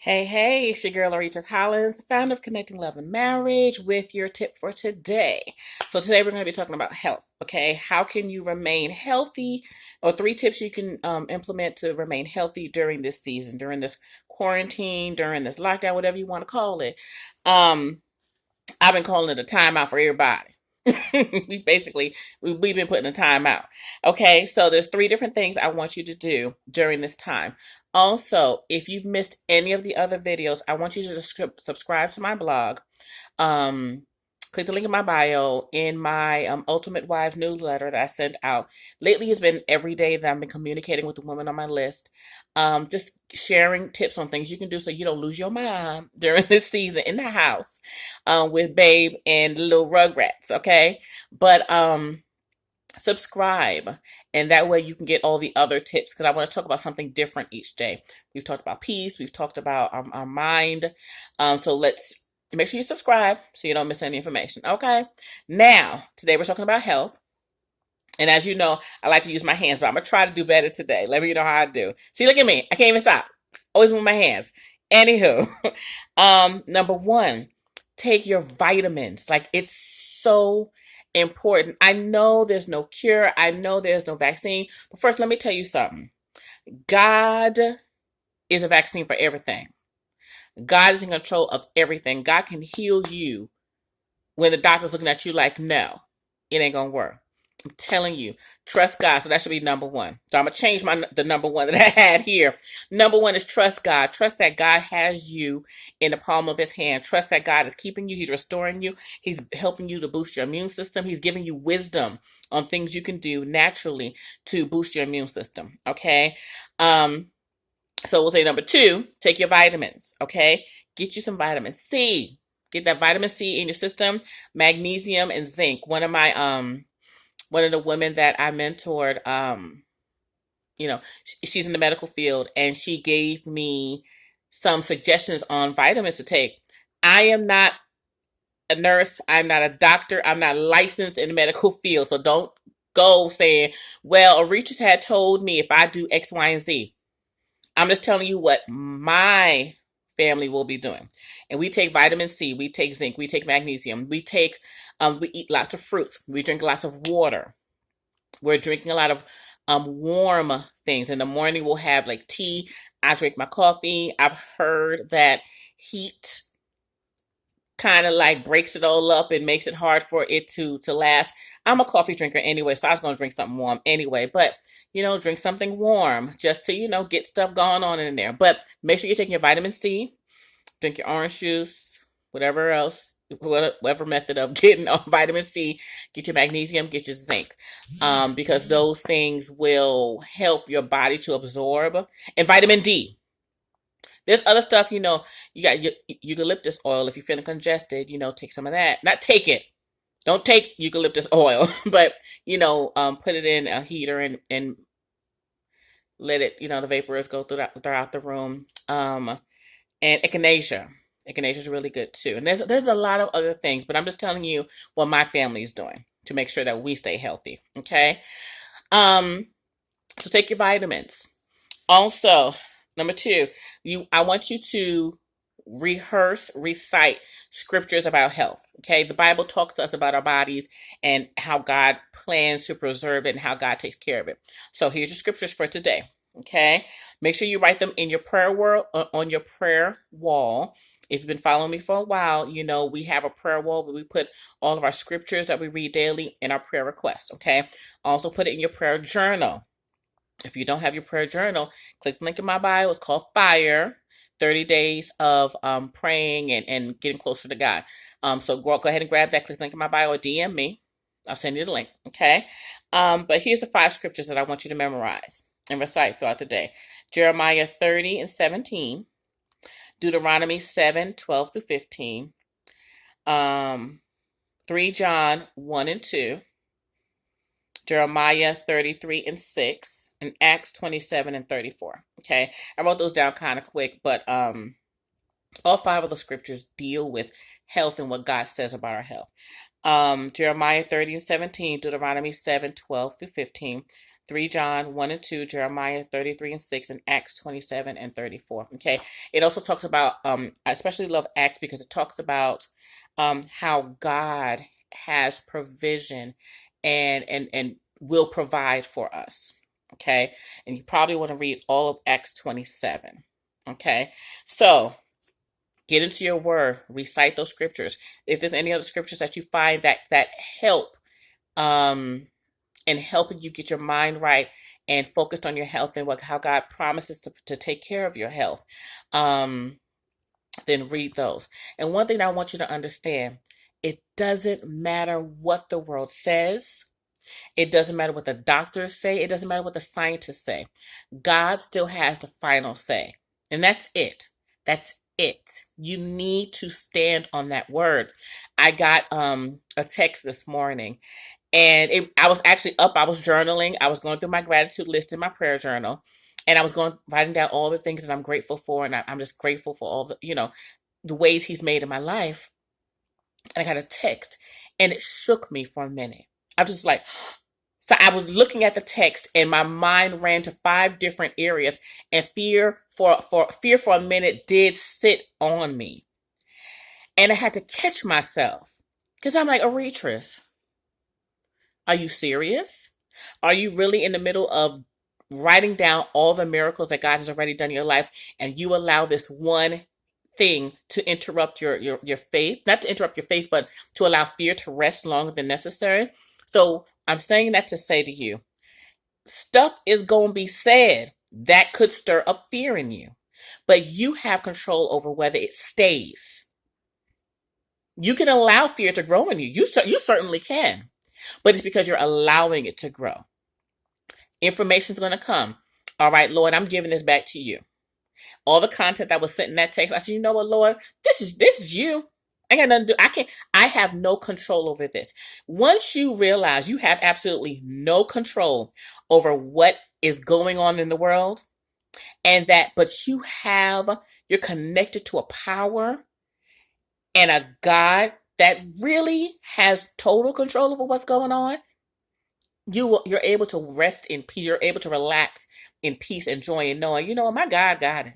Hey, it's your girl Aretha Hollins, founder of Connecting Love and Marriage, with your tip for today. So today we're going to be talking about health. Okay, how can you remain healthy, or 3 tips you can implement to remain healthy during this season, during this quarantine, during this lockdown, whatever you want to call it. Um, I've been calling it a timeout for everybody. We've been putting a timeout. Okay, so there's 3 different things I want you to do during this time. Also, if you've missed any of the other videos, I want you to subscribe to my blog. Um, Click the link in my bio in my Ultimate Wife newsletter that I sent out. Lately, it's been every day that I've been communicating with the women on my list, just sharing tips on things you can do so you don't lose your mind during this season in the house with Babe and the little Rugrats. Okay, but subscribe, and that way you can get all the other tips, because I want to talk about something different each day. We've talked about peace, we've talked about our mind, so let's make sure you subscribe so you don't miss any information. Okay, now today we're talking about health, and as you know, I like to use my hands, but I'm gonna try to do better today. Let me know how I do. See, look at me, I can't even stop, always move my hands. Anywho, number one, take your vitamins. Like, it's so important. I know there's no cure, I know there's no vaccine, but first let me tell you something. God is a vaccine for everything. God is in control of everything. God can heal you when the doctor's looking at you like, no, it ain't gonna work. I'm telling you, trust God. So that should be number one. So I'm gonna change the number one that I had here. Number one is trust God. Trust that God has you in the palm of His hand. Trust that God is keeping you. He's restoring you. He's helping you to boost your immune system. He's giving you wisdom on things you can do naturally to boost your immune system. Okay. So we'll say number two, take your vitamins. Okay. Get you some vitamin C. Get that vitamin C in your system. Magnesium and zinc. One of the women that I mentored, she's in the medical field, and she gave me some suggestions on vitamins to take. I am not a nurse. I'm not a doctor. I'm not licensed in the medical field. So don't go saying, well, Aretha had told me if I do X, Y, and Z. I'm just telling you what my family will be doing. And we take vitamin C, we take zinc, we take magnesium, we eat lots of fruits, we drink lots of water. We're drinking a lot of warm things. In the morning, we'll have like tea. I drink my coffee. I've heard that heat kind of like breaks it all up and makes it hard for it to last. I'm a coffee drinker anyway, so I was going to drink something warm anyway. But, drink something warm just to, get stuff going on in there. But make sure you're taking your vitamin C, drink your orange juice, whatever else, whatever method of getting vitamin C, get your magnesium, get your zinc, because those things will help your body to absorb. And vitamin D. There's other stuff, you got your eucalyptus oil. If you're feeling congested, take some of that. Not take it. Don't take eucalyptus oil, but, put it in a heater and let it, the vapors go throughout the room. And echinacea. Echinacea is really good too. And there's a lot of other things, but I'm just telling you what my family is doing to make sure that we stay healthy. Okay. So take your vitamins. Also, number two, I want you to recite scriptures about health. Okay. The Bible talks to us about our bodies and how God plans to preserve it and how God takes care of it. So here's your scriptures for today. Okay. Make sure you write them in your on your prayer wall. If you've been following me for a while, we have a prayer wall where we put all of our scriptures that we read daily in our prayer requests. Okay. Also put it in your prayer journal. If you don't have your prayer journal, click the link in my bio. It's called Fire. 30 days of praying and getting closer to God. So go ahead and grab that. Click the link in my bio or DM me. I'll send you the link. Okay. But here's the 5 scriptures that I want you to memorize and recite throughout the day. Jeremiah 30:17, Deuteronomy 7:12-15, 3 John 1-2, Jeremiah 33:6, and Acts 27:34. Okay, I wrote those down kind of quick, but all 5 of the scriptures deal with health and what God says about our health. Jeremiah 30:17, Deuteronomy 7:12-15, 3 John 1 and 2, Jeremiah 33 and 6, and Acts 27 and 34. Okay. It also talks about, I especially love Acts because it talks about how God has provision and will provide for us. Okay. And you probably want to read all of Acts 27. Okay. So get into your word, recite those scriptures. If there's any other scriptures that you find that help, um, and helping you get your mind right and focused on your health and how God promises to take care of your health, um, then read those. And one thing I want you to understand, it doesn't matter what the world says. It doesn't matter what the doctors say. It doesn't matter what the scientists say. God still has the final say. And that's it. That's it. You need to stand on that word. I got a text this morning, and I was actually up. I was journaling. I was going through my gratitude list in my prayer journal, and I was writing down all the things that I'm grateful for, and I'm just grateful for all the ways He's made in my life. And I got a text, and it shook me for a minute. I was just like, so I was looking at the text, and my mind ran to 5 different areas, and fear for a minute did sit on me, and I had to catch myself because I'm like, Aretris, are you serious? Are you really in the middle of writing down all the miracles that God has already done in your life, and you allow this one thing to interrupt your faith? Not to interrupt your faith, but to allow fear to rest longer than necessary. So I'm saying that to say to you, stuff is going to be said that could stir up fear in you, but you have control over whether it stays. You can allow fear to grow in you. You certainly can, but it's because you're allowing it to grow. Information's going to come. All right, Lord, I'm giving this back to you. All the content that was sent in that text, I said, you know what, Lord, this is you. I got nothing to do. I have no control over this. Once you realize you have absolutely no control over what is going on in the world, but you're connected to a power and a God that really has total control over what's going on, you're able to rest in peace. You're able to relax in peace and joy and knowing, you know what, my God got it.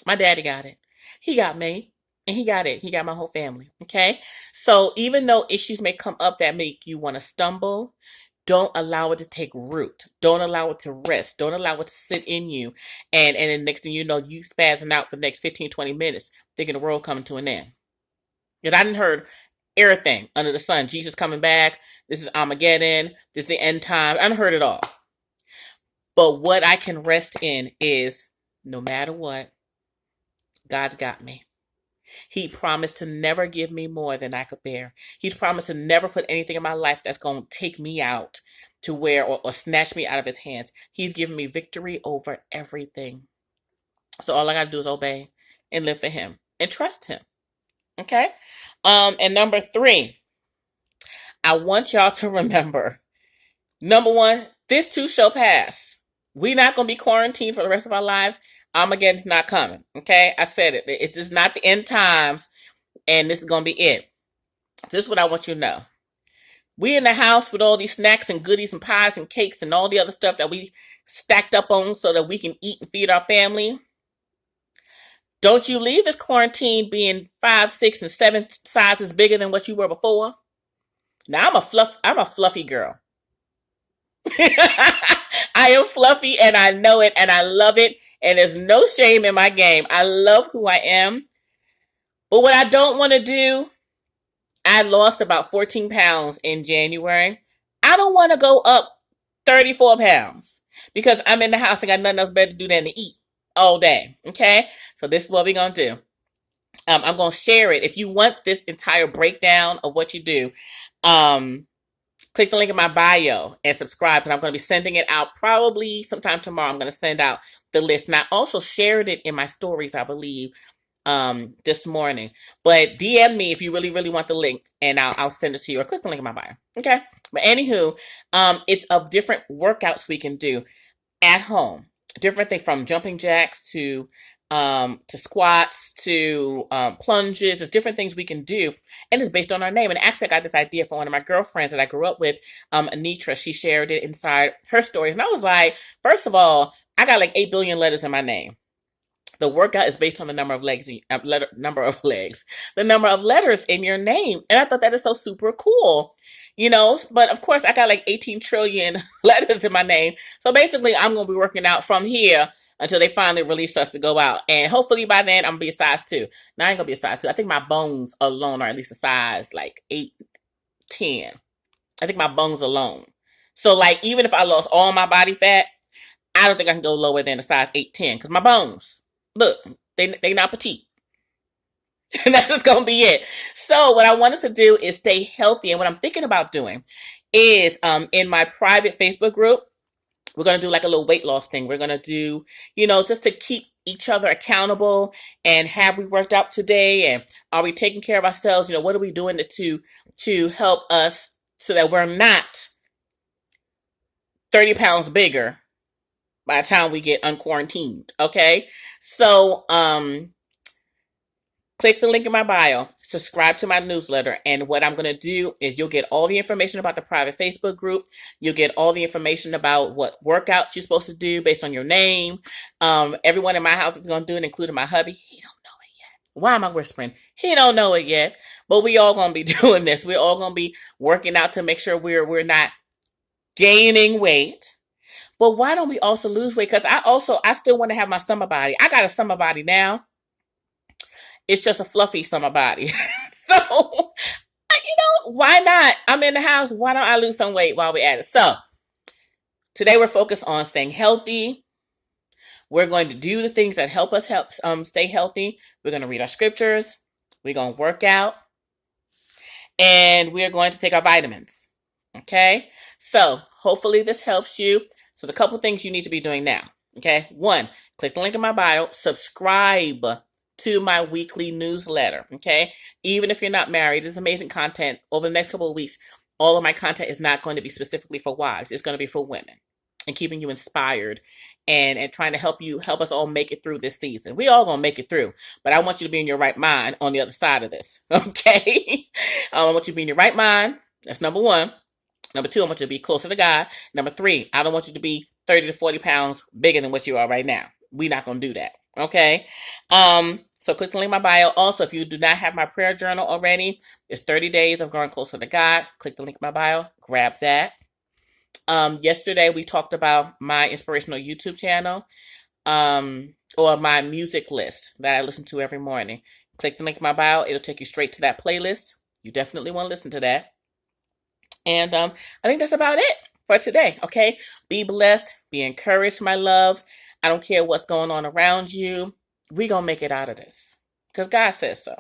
My daddy got it. He got me. And he got it. He got my whole family. Okay? So even though issues may come up that make you want to stumble, don't allow it to take root. Don't allow it to rest. Don't allow it to sit in you. And then next thing you know, you spazzing out for the next 15, 20 minutes, thinking the world coming to an end. Because I didn't heard everything under the sun. Jesus coming back. This is Armageddon. This is the end time. I done heard it all. But what I can rest in is no matter what, God's got me. He promised to never give me more than I could bear. He's promised to never put anything in my life that's going to take me out to where or snatch me out of his hands. He's given me victory over everything. So all I got to do is obey and live for him and trust him. Okay? And number 3, I want y'all to remember, number 1, this too shall pass. We're not going to be quarantined for the rest of our lives. Armageddon's not coming. Okay? I said it. It's just not the end times, and this is going to be it. This is what I want you to know. We in the house with all these snacks and goodies and pies and cakes and all the other stuff that we stacked up on so that we can eat and feed our family. Don't you leave this quarantine being 5, 6, and 7 sizes bigger than what you were before. Now I'm a fluffy girl. I am fluffy and I know it and I love it, and there's no shame in my game. I love who I am. But what I don't want to do, I lost about 14 pounds in January. I don't want to go up 34 pounds because I'm in the house and got nothing else better to do than to eat all day. Okay? So this is what we're going to do. I'm going to share it. If you want this entire breakdown of what you do, click the link in my bio and subscribe, because I'm going to be sending it out probably sometime tomorrow. I'm going to send out the list. And I also shared it in my stories, I believe, this morning. But DM me if you really, really want the link, and I'll send it to you, or click the link in my bio. Okay? But anywho, it's of different workouts we can do at home. Different thing from jumping jacks to to squats, to plunges. There's different things we can do, and it's based on our name. And actually, I got this idea from one of my girlfriends that I grew up with, Anitra. She shared it inside her stories, and I was like, first of all, I got like 8 billion letters in my name. The workout is based on the number of the number of letters in your name, and I thought that is so super cool. But of course, I got like 18 trillion letters in my name. So basically, I'm going to be working out from here until they finally release us to go out. And hopefully by then, I'm going to be a size 2. Now, I ain't going to be a size 2. I think my bones alone are at least a size like 8, 10. I think my bones alone. So like, even if I lost all my body fat, I don't think I can go lower than a size 8, 10 because my bones, look, they not petite. And that's just going to be it. So what I wanted to do is stay healthy. And what I'm thinking about doing is in my private Facebook group, we're going to do like a little weight loss thing. We're going to do, just to keep each other accountable, and have we worked out today, and are we taking care of ourselves? What are we doing to help us so that we're not 30 pounds bigger by the time we get unquarantined. Okay. So, click the link in my bio, subscribe to my newsletter, and what I'm going to do is you'll get all the information about the private Facebook group. You'll get all the information about what workouts you're supposed to do based on your name. Everyone in my house is going to do it, including my hubby. He don't know it yet. Why am I whispering? He don't know it yet, but we all going to be doing this. We're all going to be working out to make sure we're not gaining weight. But why don't we also lose weight? Because I still want to have my summer body. I got a summer body now. It's just a fluffy summer body. So, why not? I'm in the house. Why don't I lose some weight while we're at it? So, today we're focused on staying healthy. We're going to do the things that help us stay healthy. We're going to read our scriptures. We're going to work out. And we're going to take our vitamins. Okay? So, hopefully this helps you. So, there's a couple things you need to be doing now. Okay? 1, click the link in my bio. Subscribe to my weekly newsletter. Okay? Even if you're not married, it's amazing content. Over the next couple of weeks, all of my content is not going to be specifically for wives. It's going to be for women and keeping you inspired and trying to help us all make it through this season. We all going to make it through, but I want you to be in your right mind on the other side of this. Okay? I want you to be in your right mind. That's number 1. Number 2, I want you to be closer to God. Number 3, I don't want you to be 30 to 40 pounds bigger than what you are right now. We're not going to do that. Okay? So click the link in my bio. Also, if you do not have my prayer journal already, it's 30 days of growing closer to God. Click the link in my bio. Grab that. Yesterday, we talked about my inspirational YouTube channel, or my music list that I listen to every morning. Click the link in my bio. It'll take you straight to that playlist. You definitely want to listen to that. And I think that's about it for today. Okay? Be blessed. Be encouraged, my love. I don't care what's going on around you. We're going to make it out of this because God says so.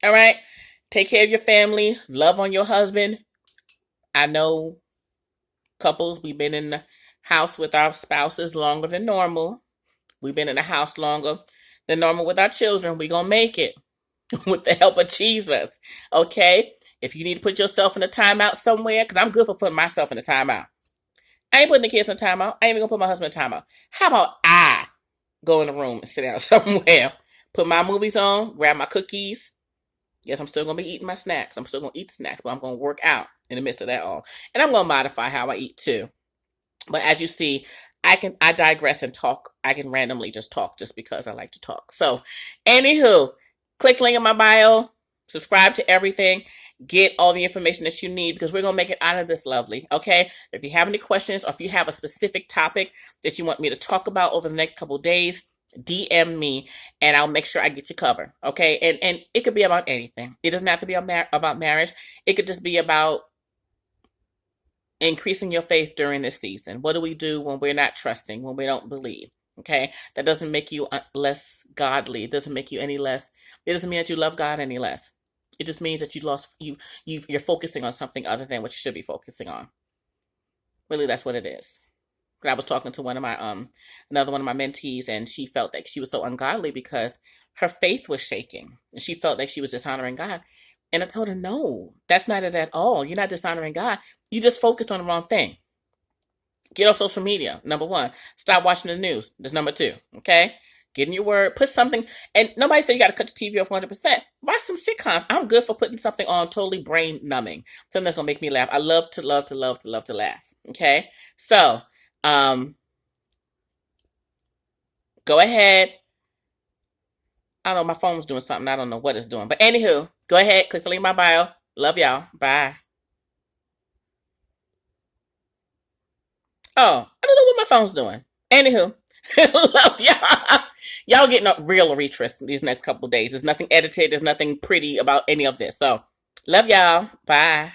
All right? Take care of your family. Love on your husband. I know couples, we've been in the house with our spouses longer than normal. We've been in the house longer than normal with our children. We're going to make it with the help of Jesus. Okay? If you need to put yourself in a timeout somewhere, because I'm good for putting myself in a timeout. I ain't putting the kids in a timeout. I ain't even going to put my husband in a timeout. How about I go in the room and sit down somewhere, put my movies on, grab my cookies. Yes, I'm still going to be eating my snacks. I'm still going to eat snacks, but I'm going to work out in the midst of that all. And I'm going to modify how I eat too. But as you see, I digress and talk. I can randomly just talk just because I like to talk. So, anywho, click link in my bio, subscribe to everything, get all the information that you need because we're going to make it out of this lovely. Okay? If you have any questions or if you have a specific topic that you want me to talk about over the next couple of days, DM me and I'll make sure I get you covered. Okay? And it could be about anything. It doesn't have to be about marriage. It could just be about increasing your faith during this season. What do we do when we're not trusting, when we don't believe? Okay? That doesn't make you less godly. It doesn't make you any less. It doesn't mean that you love God any less. It just means that you're focusing on something other than what you should be focusing on. Really, that's what it is. I was talking to another one of my mentees, and she felt that she was so ungodly because her faith was shaking, and she felt like she was dishonoring God. And I told her, no, that's not it at all. You're not dishonoring God. You just focused on the wrong thing. Get off social media, number 1. Stop watching the news. That's number 2. Okay? Get in your word. Put something, and nobody said you got to cut the TV off 100%. Watch some sitcoms. I'm good for putting something on totally brain numbing. Something that's gonna make me laugh. I love to love to love to love to laugh. Okay, so go ahead. I don't know. My phone's doing something. I don't know what it's doing. But anywho, go ahead. Click the link in my bio. Love y'all. Bye. Oh, I don't know what my phone's doing. Anywho, love y'all. Y'all getting a real retreat these next couple of days. There's nothing edited. There's nothing pretty about any of this. So, love y'all. Bye.